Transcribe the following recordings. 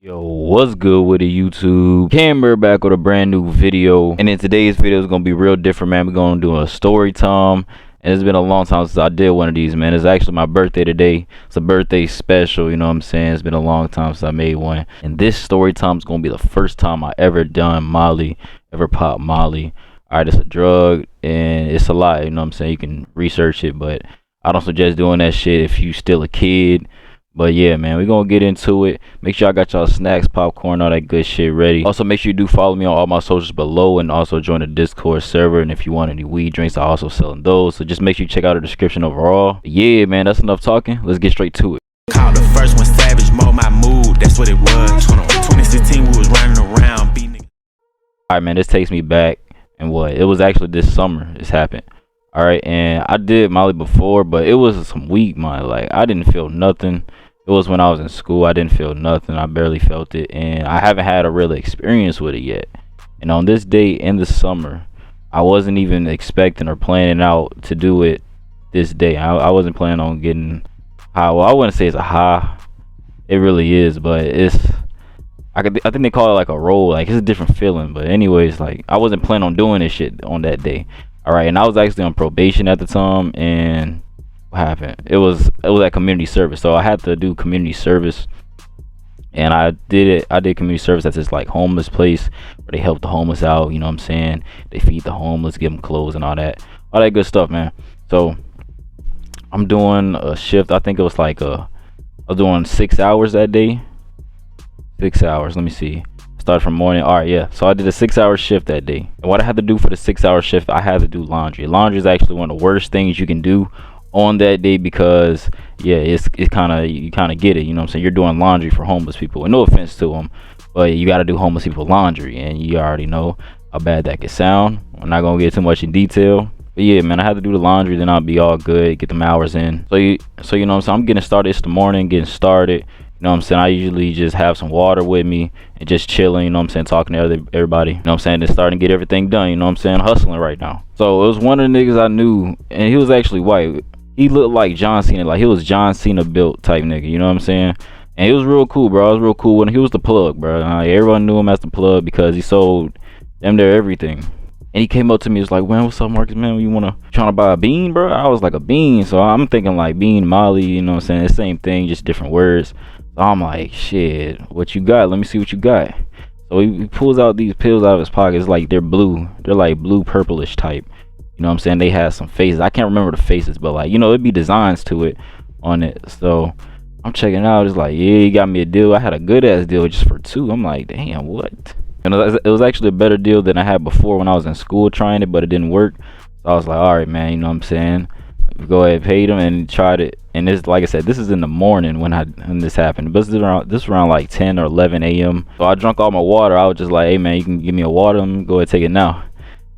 Yo, what's good with the YouTube? Camera back with a brand new video, and in today's video is gonna be real different, man. We're gonna do a story time, and it's been a long time since I did one of these, man. It's actually my birthday today. It's a birthday special, you know what I'm saying? It's been a long time since I made one, and this story time is gonna be the first time I ever done Molly, ever popped Molly. All right, it's a drug, and it's a lot, you know what I'm saying? You can research it, but I don't suggest doing that shit if you still a kid. But yeah, man, we're gonna get into it. Make sure I got y'all snacks, popcorn, all that good shit ready. Also, make sure you do follow me on all my socials below, and also join the Discord server. And if you want any weed drinks, I also selling those. So just make sure you check out the description overall. But yeah, man, that's enough talking. Let's get straight to it. Called the first one Savage, mold my mood, that's what it was. 2016, we was running around beating. Alright, man, this takes me back, and what? It was actually this summer this happened. Alright, and I did Molly before, but it was some weak Molly. Like, I didn't feel nothing. It was when I was in school. I didn't feel nothing. I barely felt it, and I haven't had a real experience with it yet. And on this day in the summer, I wasn't even expecting or planning out to do it this day. I wasn't planning on getting high. Well, I wouldn't say it's a high. It really is, but it's I think they call it like a roll. Like, it's a different feeling. But anyways, like, I wasn't planning on doing this shit on that day. All right, and I was actually on probation at the time, and happened, it was at community service, so I had to do community service, and I did community service at this like homeless place where they help the homeless out, you know what I'm saying? They feed the homeless, give them clothes and all that good stuff, man. So I'm doing a shift. I think it was like I was doing 6 hours that day. 6 hours, let me see, started from morning. All right, yeah, so I did a 6-hour shift that day, and what I had to do for the 6-hour shift, I had to do laundry. Laundry is actually one of the worst things you can do on that day, because yeah, it's kind of, you kind of get it, you know what I'm saying? You're doing laundry for homeless people, and no offense to them, but you got to do homeless people laundry, and you already know how bad that could sound. I'm not gonna get too much in detail, but yeah, man, I had to do the laundry, then I'll be all good, get them hours in. So you know what I'm saying, I'm getting started. It's the morning, getting started, you know what I'm saying? I usually just have some water with me and just chilling, you know what I'm saying, talking to everybody, you know what I'm saying, then starting to get everything done, you know what I'm saying, hustling right now. So it was one of the niggas I knew, and he was actually white. He looked like John Cena, like he was John Cena built type nigga, you know what I'm saying? And he was real cool, bro. I was real cool with him. He was the plug, bro. Everyone knew him as the plug because he sold them there everything. And he came up to me, was like, man, what's up, Marcus, man? You trying to buy a bean, bro? I was like, a bean. So I'm thinking like bean, Molly, you know what I'm saying? The same thing, just different words. So I'm like, shit, what you got? Let me see what you got. So he pulls out these pills out of his pocket. It's like they're blue. They're like blue purplish type. You know what I'm saying? They had some faces. I can't remember the faces, but like, you know, it'd be designs to it on it. So I'm checking it out. It's like, yeah, he got me a deal. I had a good ass deal just for 2. I'm like, damn, what? And it was actually a better deal than I had before when I was in school trying it, but it didn't work. So I was like, all right, man, you know what I'm saying? Go ahead, paid him and tried it. And this, like I said, this is in the morning when this happened. But this was around like 10 or 11 a.m. So I drank all my water. I was just like, hey, man, you can give me a water. Go ahead, take it now.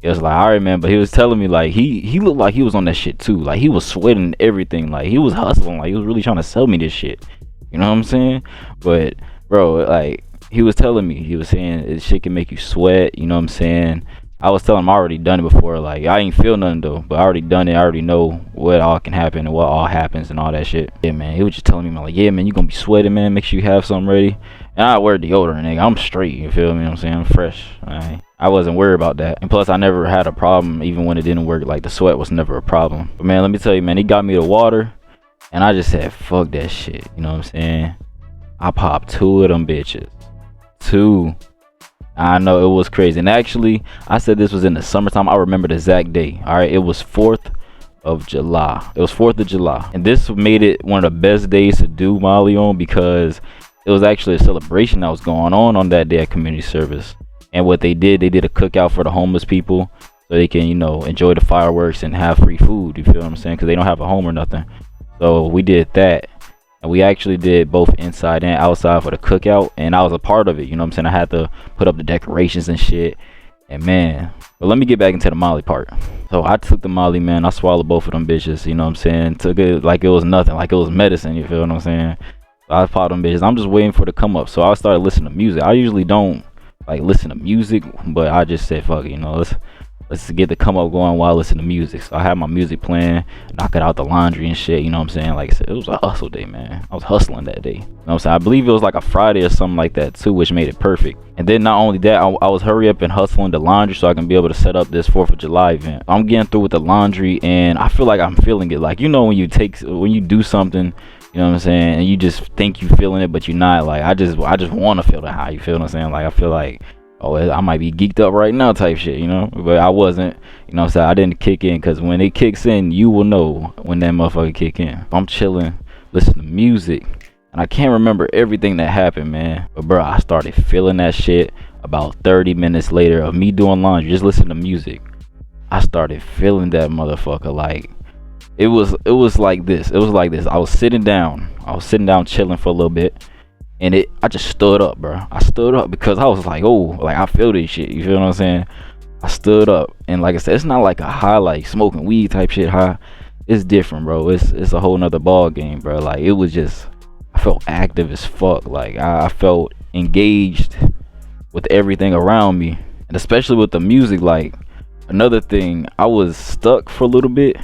It was like, all right, man. But he was telling me like he looked like he was on that shit too. Like, he was sweating everything. Like, he was hustling. Like, he was really trying to sell me this shit. You know what I'm saying? But bro, like, he was telling me, he was saying this shit can make you sweat. You know what I'm saying? I was telling him I already done it before. Like, I ain't feel nothing though, but I already done it. I already know what all can happen and what all happens and all that shit. Yeah, man. He was just telling me like, yeah, man, you gonna be sweating, man. Make sure you have something ready. And I wear deodorant, nigga. I'm straight. You feel me? You know what I'm saying? I'm fresh. I wasn't worried about that. And plus, I never had a problem even when it didn't work. Like, the sweat was never a problem. But man, let me tell you, man, he got me the water, and I just said, fuck that shit. You know what I'm saying? I popped 2 of them bitches. 2. I know, it was crazy. And actually, I said this was in the summertime. I remember the exact day. All right, it was 4th of July. It was 4th of July. And this made it one of the best days to do Molly on, because it was actually a celebration that was going on that day at community service. And what they did a cookout for the homeless people, so they can, you know, enjoy the fireworks and have free food. You feel what I'm saying? Because they don't have a home or nothing. So we did that. And we actually did both inside and outside for the cookout, and I was a part of it, you know what I'm saying? I had to put up the decorations and shit, and man, but let me get back into the Molly part. So I took the Molly, man. I swallowed both of them bitches, you know what I'm saying? Took it like it was nothing, like it was medicine, you feel what I'm saying? So I popped them bitches. I'm just waiting for it to come up. So I started listening to music. I usually don't like listen to music, but I just said, fuck it, you know, let's get the come up going while I listen to music. So I had my music playing, knocking out the laundry and shit, you know what I'm saying? Like I said, it was a hustle day, man. I was hustling that day. You know what I'm saying? I believe it was like a Friday or something like that too, which made it perfect. And then not only that, I was hurry up and hustling the laundry so I can be able to set up this 4th of July event. I'm getting through with the laundry and I feel like I'm feeling it. Like, you know, when you do something, you know what I'm saying, and you just think you feeling it, but you're not. Like, I just want to feel the high, you feel what I'm saying? Like, I feel like, oh, I might be geeked up right now type shit, you know? But I wasn't, you know what I'm saying? I didn't kick in, because when it kicks in, you will know when that motherfucker kick in. I'm chilling, listening to music, and I can't remember everything that happened, man. But, bro, I started feeling that shit about 30 minutes later of me doing laundry, just listening to music. I started feeling that motherfucker, like, it was like this. It was like this. I was sitting down chilling for a little bit, and I just stood up, bro. I stood up because I was like, oh, like, I feel this shit, you feel what I'm saying? I stood up, and like I said, it's not like a high, like smoking weed type shit high. It's different, bro. It's a whole nother ball game, bro. Like, it was just, I felt active as fuck. Like, I felt engaged with everything around me, and especially with the music. Like, another thing, I was stuck for a little bit,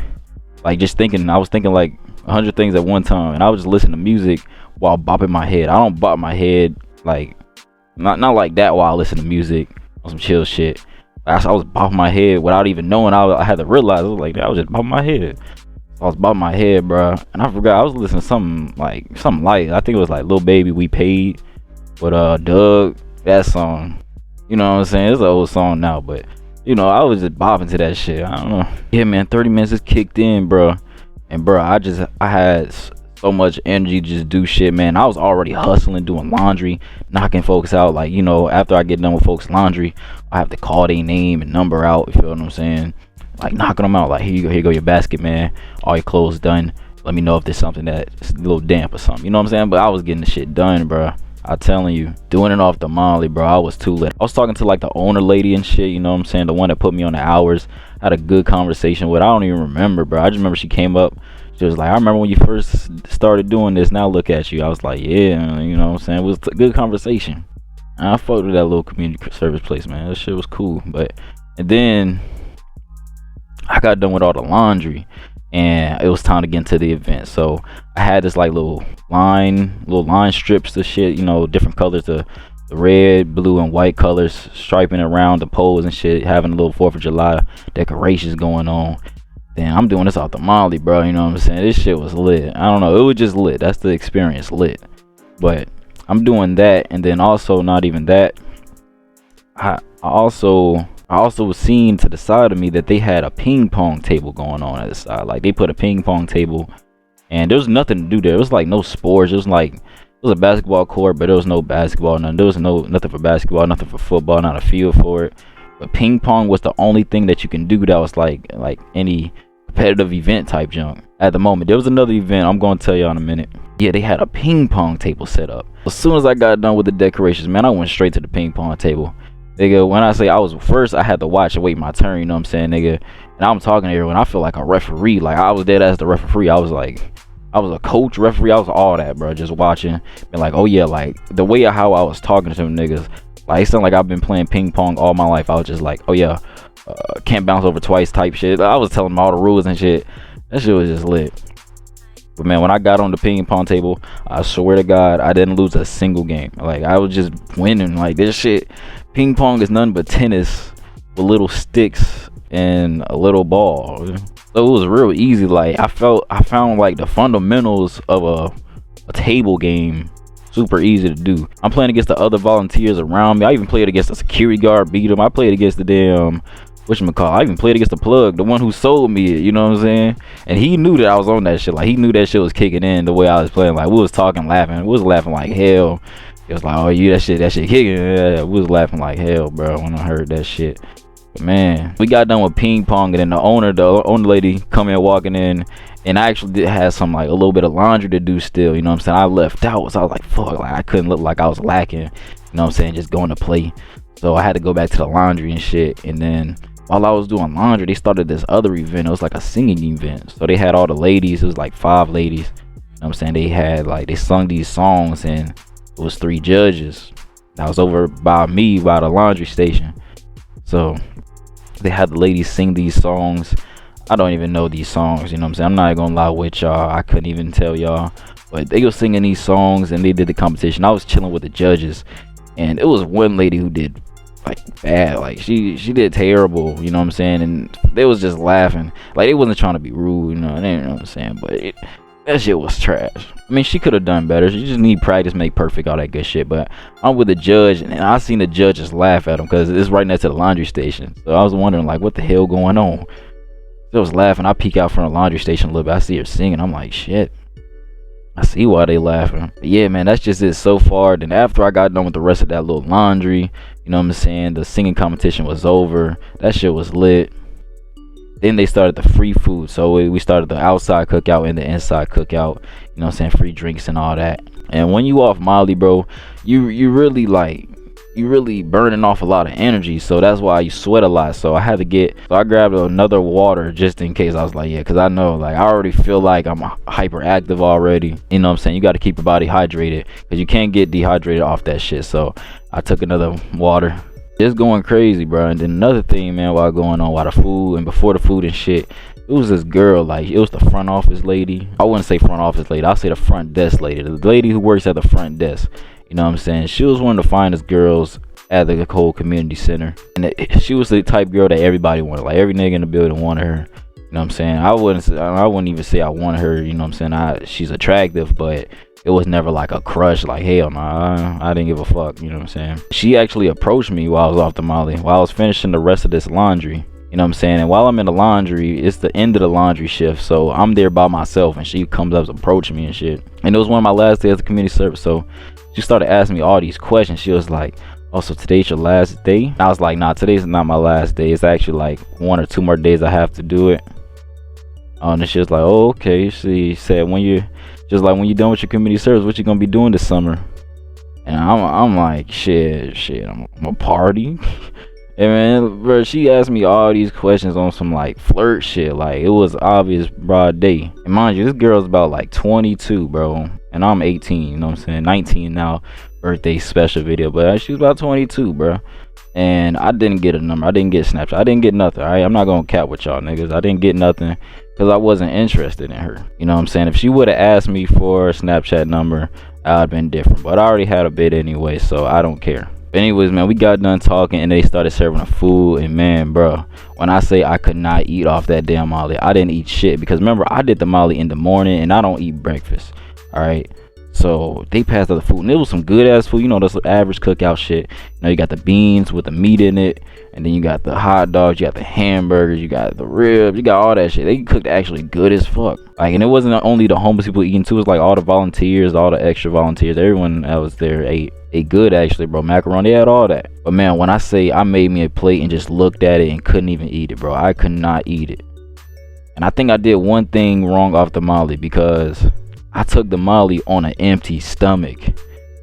like, just thinking. I was thinking like 100 things at one time, and I was just listening to music while bopping my head. I don't bop my head, like, not like that while I listen to music on some chill shit. I was bopping my head without even knowing. I had to realize, I was like, I was just bopping my head. I was bopping my head, bro, and I forgot I was listening to something light. I think it was like Lil Baby, We Paid, with Doug. That song, you know what I'm saying? It's an old song now, but you know, I was just bopping to that shit. I don't know. Yeah, man, 30 minutes just kicked in, bro. And bro, I had so much energy to just do shit, man. I was already hustling, doing laundry, knocking folks out. Like, you know, after I get done with folks' laundry, I have to call their name and number out, you feel what I'm saying? Like, knocking them out. Like, here you go your basket, man. All your clothes done. Let me know if there's something that's a little damp or something. You know what I'm saying? But I was getting the shit done, bro. I'm telling you, doing it off the molly, bro. I was too lit. I was talking to like the owner lady and shit, you know what I'm saying? The one that put me on the hours. I had a good conversation with. I don't even remember, bro. I just remember she came up. She was like, I remember when you first started doing this. Now look at you. I was like, yeah, you know what I'm saying? It was a good conversation. And I fucked with that little community service place, man. That shit was cool. And then I got done with all the laundry, and it was time to get into the event. So I had this like little line strips to shit, you know, different colors, the red, blue, and white colors, striping around the poles and shit, having a little 4th of July decorations going on. Then I'm doing this off the molly, bro, you know what I'm saying? This shit was lit. I don't know, it was just lit. That's the experience, lit. But I'm doing that, and then also not even that, I also was seeing to the side of me that they had a ping pong table going on at the side. Like, they put a ping pong table, and there was nothing to do there. It was like no sports. It was a basketball court, but there was no basketball. There was nothing for basketball, nothing for football, not a field for it. But ping pong was the only thing that you can do that was like any competitive event type junk at the moment. There was another event I'm going to tell y'all in a minute. Yeah, they had a ping pong table set up. As soon as I got done with the decorations, man, I went straight to the ping pong table. Nigga, when I say I was first, I had to watch and wait my turn, you know what I'm saying, nigga? And I'm talking to everyone. I feel like a referee. Like, I was dead as the referee. I was a coach, referee. I was all that, bro. Just watching. And like, oh yeah, like, the way how I was talking to them niggas, like, it sounded like I've been playing ping pong all my life. I was just like, oh yeah, can't bounce over twice type shit. I was telling them all the rules and shit. That shit was just lit. But man, when I got on the ping pong table, I swear to God, I didn't lose a single game. Like, I was just winning. Like, this shit, ping pong is nothing but tennis with little sticks and a little ball. So it was real easy. Like, I found like the fundamentals of a table game super easy to do. I'm playing against the other volunteers around me. I even played against a security guard, beat him. I played against the damn, I even played against the plug, the one who sold me it, you know what I'm saying? And he knew that I was on that shit. Like, he knew that shit was kicking in the way I was playing. Like, we was talking, laughing. We was laughing like hell. It was like, oh, yeah, that shit kicking. Yeah, we was laughing like hell, bro, when I heard that shit. But man, we got done with ping pong, and then the owner lady come in walking in, and I actually did have some, like, a little bit of laundry to do still, you know what I'm saying? I left out, so I was like, fuck, like, I couldn't look like I was lacking, you know what I'm saying, just going to play. So I had to go back to the laundry and shit. And then while I was doing laundry, they started this other event. It was like a singing event. So they had all the ladies. It was like 5 ladies. You know what I'm saying? They had, like, they sung these songs, and it was 3 judges. That was over by the laundry station. So They had the ladies sing these songs. I don't even know these songs, you know what I'm saying? I'm not gonna lie with y'all. I couldn't even tell y'all. But they were singing these songs and they did the competition. I was chilling with the judges, and it was one lady who did like bad. Like she did terrible, you know what I'm saying? And they was just laughing. Like they wasn't trying to be rude, you know what I'm saying? But that shit was trash. I mean, she could have done better. She just need practice, make perfect, all that good shit. But I'm with the judge, and I seen the judges laugh at him because it's right next to the laundry station. So I was wondering, like, what the hell going on? I was laughing. I peek out from the laundry station a little bit. I see her singing. I'm like, shit. I see why they laughing. But yeah, man, that's just it so far. Then after I got done with the rest of that little laundry, you know what I'm saying, the singing competition was over. That shit was lit. Then they started the free food. So we started the outside cookout and the inside cookout. You know what I'm saying? Free drinks and all that. And when you off Molly, bro, you really burning off a lot of energy. So that's why you sweat a lot. So I grabbed another water just in case. I was like, yeah, because I know, like, I already feel like I'm hyperactive already. You know what I'm saying? You got to keep your body hydrated because you can't get dehydrated off that shit. So I took another water. Just going crazy, bro. And then another thing, man, while the food and before the food and shit, it was this girl, like, it was the front office lady. I wouldn't say front office lady, I'll say the front desk lady, the lady who works at the front desk. You know what I'm saying? She was one of the finest girls at the whole community center, and she was the type girl that everybody wanted. Like every nigga in the building wanted her. You know what I'm saying? I wouldn't even say I wanted her. You know what I'm saying? She's attractive, but it was never like a crush. Like, hell no, I didn't give a fuck. You know what I'm saying? She actually approached me while I was off the Molly, while I was finishing the rest of this laundry. You know what I'm saying? And while I'm in the laundry, it's the end of the laundry shift, so I'm there by myself, and she comes up approaching me and shit. And it was one of my last days of community service, so she started asking me all these questions. She was like, oh, so today's your last day? And I was like, nah, today's not my last day. It's actually like 1 or 2 more days I have to do it. And she was like, oh, okay. She said, when you're done with your community service, what you gonna be doing this summer? And I'm like, shit, I'm a party. And man, bro, she asked me all these questions on some like flirt shit. Like, it was obvious broad day. And mind you, this girl's about like 22, bro, and I'm 18. You know what I'm saying? 19 now, birthday special video, but she was about 22, bro. And I didn't get a number. I didn't get Snapchat. I didn't get nothing. All right, I'm not gonna cap with y'all niggas. I didn't get nothing because I wasn't interested in her. You know what I'm saying? If she would have asked me for a Snapchat number, I'd have been different. But I already had a bid anyway, so I don't care. But anyways, man, we got done talking and they started serving the food. And man, bro, when I say I could not eat off that damn Molly, I didn't eat shit because remember, I did the Molly in the morning and I don't eat breakfast. All right. So they passed out the food and it was some good ass food. You know, that's average cookout shit. You know, you got the beans with the meat in it, and then you got the hot dogs, you got the hamburgers, you got the ribs, you got all that shit. They cooked actually good as fuck. Like, and it wasn't only the homeless people eating too. It was like all the volunteers, all the extra volunteers, everyone that was there ate good actually, bro. Macaroni, they had all that. But man, when I say I made me a plate and just looked at it and couldn't even eat it, bro, I could not eat it. And I think I did one thing wrong off the Molly because I took the Molly on an empty stomach.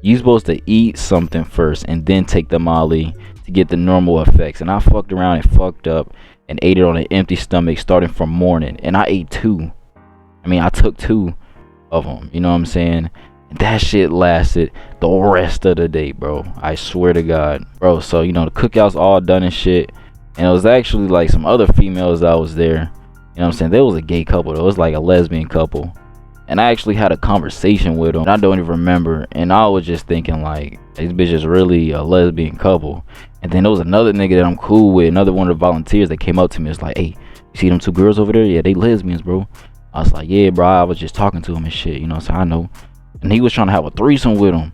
You supposed to eat something first and then take the Molly to get the normal effects. And I fucked around and fucked up and ate it on an empty stomach starting from morning. And I ate 2. I mean, I took 2 of them. You know what I'm saying? And that shit lasted the rest of the day, bro. I swear to God. Bro, so, you know, the cookout's all done and shit. And it was actually like some other females that was there. You know what I'm saying? There was a gay couple though. It was like a lesbian couple. And I actually had a conversation with them. I don't even remember. And I was just thinking like, this bitch is really a lesbian couple. And then there was another nigga that I'm cool with, another one of the volunteers that came up to me. It's like, hey, you see them 2 girls over there? Yeah, they lesbians, bro. I was like, yeah, bro, I was just talking to them and shit, you know, so I know. And he was trying to have a threesome with him.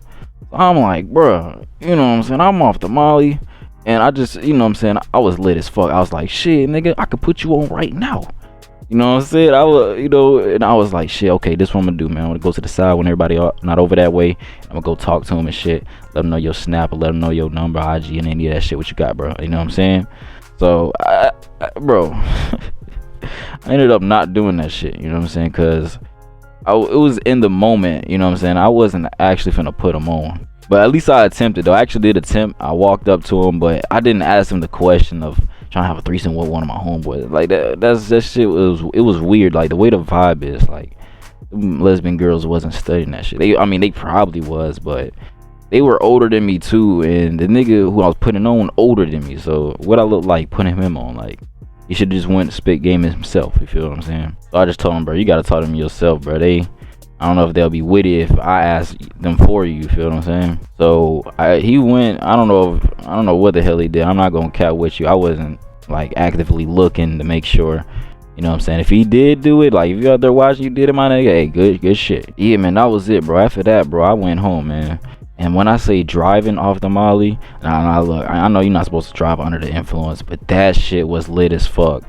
So I'm like, bro, you know what I'm saying? I'm off the Molly. And I just, you know what I'm saying? I was lit as fuck. I was like, shit, nigga, I could put you on right now. You know what I'm saying? I was, you know, and I was like, shit, okay, this is what I'm gonna do, man. I'm gonna go to the side when everybody not over that way. I'm gonna go talk to him and shit. Let them know your Snap, or let them know your number, IG, and any of that shit, what you got, bro. You know what I'm saying? So, bro, I ended up not doing that shit, you know what I'm saying? Because it was in the moment, you know what I'm saying? I wasn't actually finna put him on. But at least I attempted, though. I actually did attempt. I walked up to him, but I didn't ask him the question of trying to have a threesome with one of my homeboys. Like, that shit it was weird. Like, the way the vibe is, like, lesbian girls wasn't studying that shit. They probably was, but they were older than me too, and the nigga who I was putting on older than me. So what I look like putting him on? Like, he should just went to spit game himself. You feel what I'm saying? So I just told him, bro, you gotta talk to them yourself, bro. I don't know if they'll be witty if I ask them for you. You feel what I'm saying? So he went. I don't know what the hell he did. I'm not gonna cap with you. I wasn't like actively looking to make sure. You know what I'm saying? If he did do it, like if you out there watching, you did it, my nigga. Hey, good shit. Yeah, man, that was it, bro. After that, bro, I went home, man. And when I say driving off the Molly, look, I know you're not supposed to drive under the influence, but that shit was lit as fuck.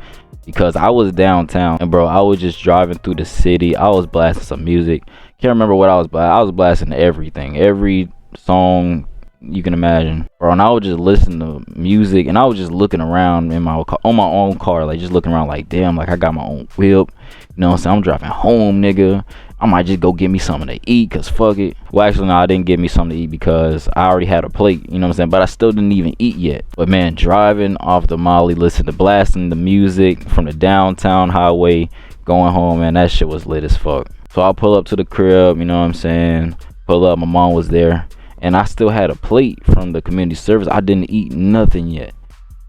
Because I was downtown, and bro, I was just driving through the city. I was blasting some music. Can't remember what I was blasting. I was blasting everything, every song you can imagine, bro. And I would just listen to music, and I was just looking around in my car, on my own car, like just looking around, like damn, like I got my own whip. You know what I'm saying? I'm driving home, nigga. I might just go get me something to eat, cause fuck it. Well, actually, no, I didn't get me something to eat because I already had a plate. You know what I'm saying? But I still didn't even eat yet. But man, driving off the Molly, listening to blasting the music from the downtown highway, going home, man, that shit was lit as fuck. So I pull up to the crib, you know what I'm saying? Pull up, my mom was there, and I still had a plate from the community service. I didn't eat nothing yet,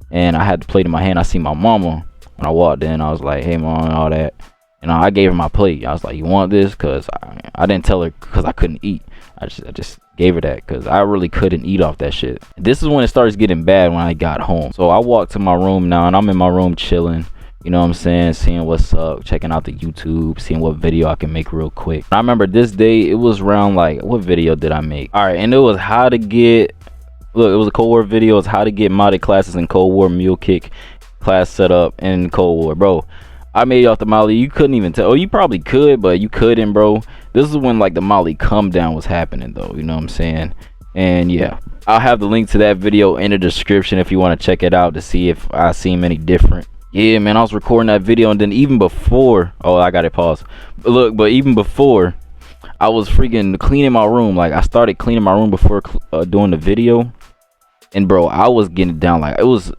and I had the plate in my hand. I see my mama when I walked in. I was like, hey mom, and all that. You know, I gave her my plate. I was like, you want this? Because I didn't tell her because I couldn't eat. I just gave her that because I really couldn't eat off that shit. This is when it starts getting bad, when I got home. So I walked to my room now, and I'm in my room chilling. You know what I'm saying? Seeing what's up, checking out the YouTube, seeing what video I can make real quick. I remember this day, it was around like, what video did I make? All right, and it was how to get, look, it was a Cold War video. It was how to get modded classes in Cold War Mule Kick class set up in Cold War, bro. I made it off the Molly. You couldn't even tell. Oh, you probably could, but you couldn't, bro. This is when like the Molly come down was happening, though. You know what I'm saying? And yeah, I'll have the link to that video in the description if you want to check it out to see if I seem any different. Yeah, man, I was recording that video, and then even before, oh, I got it paused. But look, but even before, I was freaking cleaning my room. Like I started cleaning my room before doing the video. And bro, I was getting down, like it was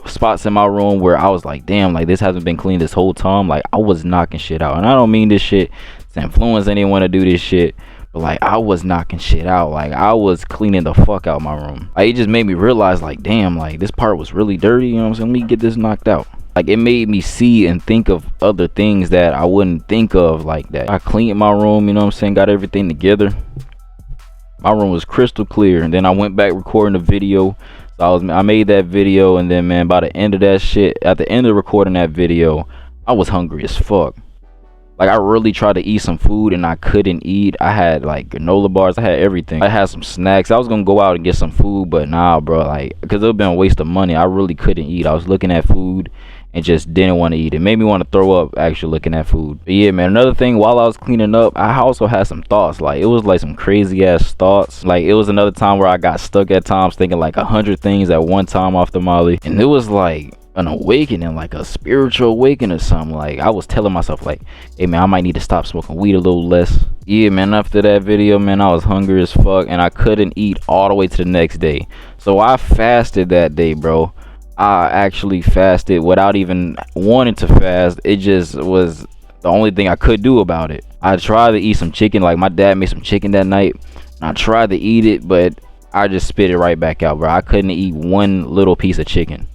spots in my room where I was like, damn, like this hasn't been cleaned this whole time. Like I was knocking shit out, and I don't mean this shit to influence anyone to do this shit, but like I was knocking shit out. Like I was cleaning the fuck out my room. Like it just made me realize, like damn, like this part was really dirty. You know what I'm saying? Let me get this knocked out. Like it made me see and think of other things that I wouldn't think of like that. I cleaned my room, you know what I'm saying? Got everything together. My room was crystal clear, and then I went back recording the video. So I made that video, and then man, by the end of that shit, at the end of recording that video, I was hungry as fuck. Like I really tried to eat some food, and I couldn't eat. I had like granola bars, I had everything. I had some snacks. I was gonna go out and get some food, but nah, bro, like because it would have been a waste of money. I really couldn't eat. I was looking at food and just didn't want to eat. It made me want to throw up actually looking at food. But yeah, man, another thing, while I was cleaning up, I also had some thoughts. Like it was like some crazy ass thoughts. Like it was another time where I got stuck at times thinking like 100 things at one time off the Molly, and it was like an awakening, like a spiritual awakening or something. Like I was telling myself like, hey man, I might need to stop smoking weed a little less. Yeah, man, after that video, man, I was hungry as fuck, and I couldn't eat all the way to the next day. So I fasted that day, bro. I actually fasted without even wanting to fast. It just was the only thing I could do about it. I tried to eat some chicken, like my dad made some chicken that night, and I tried to eat it, but I just spit it right back out, bro. I couldn't eat one little piece of chicken.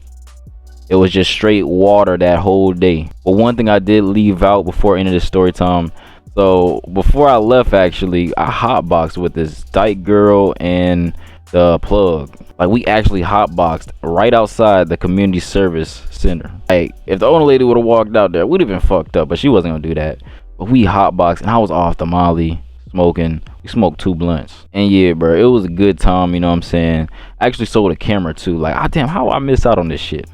It was just straight water that whole day. But one thing I did leave out before ending this story time. So before I left, actually, I hotboxed with this dyke girl and the plug. Like we actually hotboxed right outside the community service center. Like if the owner lady would have walked out there, we'd have been fucked up, but she wasn't gonna do that. But we hotboxed, and I was off the Molly smoking. We smoked 2 blunts, and yeah, bro, it was a good time. You know what I'm saying? I actually sold a camera too. Like, damn, how I miss out on this shit?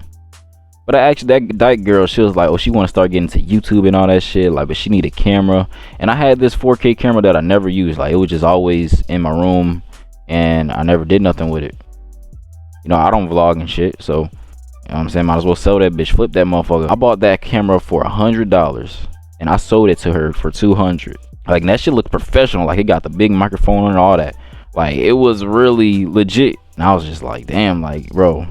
But that dyke girl, she was like, oh, she want to start getting into YouTube and all that shit. Like, but she need a camera, and I had this 4K camera that I never used. Like, it was just always in my room, and I never did nothing with it. You know, I don't vlog and shit, so you know what I'm saying, might as well sell that bitch, flip that motherfucker. I bought that camera for $100, and I sold it to her for $200. Like, that shit looked professional. Like, it got the big microphone and all that. Like, it was really legit. And I was just like, damn, like, bro,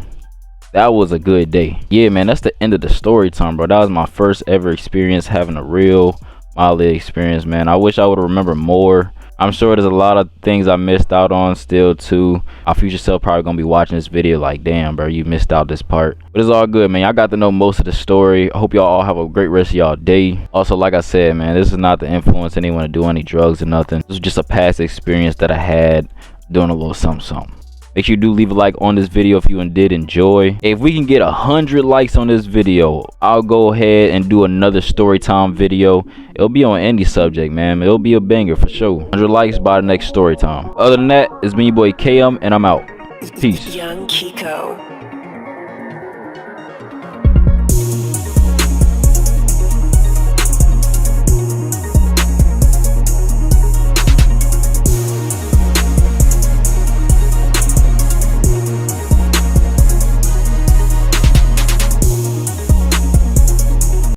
that was a good day. Yeah, man, that's the end of the story time, bro. That was my first ever experience having a real Molly experience, man. I wish I would have remembered more. I'm sure there's a lot of things I missed out on still too. Our future self probably gonna be watching this video like, damn bro, you missed out this part. But it's all good, man. Y'all got to know most of the story. I hope y'all all have a great rest of y'all day. Also, like I said, man, this is not to influence anyone to do any drugs or nothing. This is just a past experience that I had doing a little something. Make sure you do leave a like on this video if you did enjoy. If we can get 100 likes on this video, I'll go ahead and do another story time video. It'll be on any subject, man. It'll be a banger for sure. 100 likes by the next story time. Other than that, it's me, your boy KM, and I'm out. Peace. Young Kiko.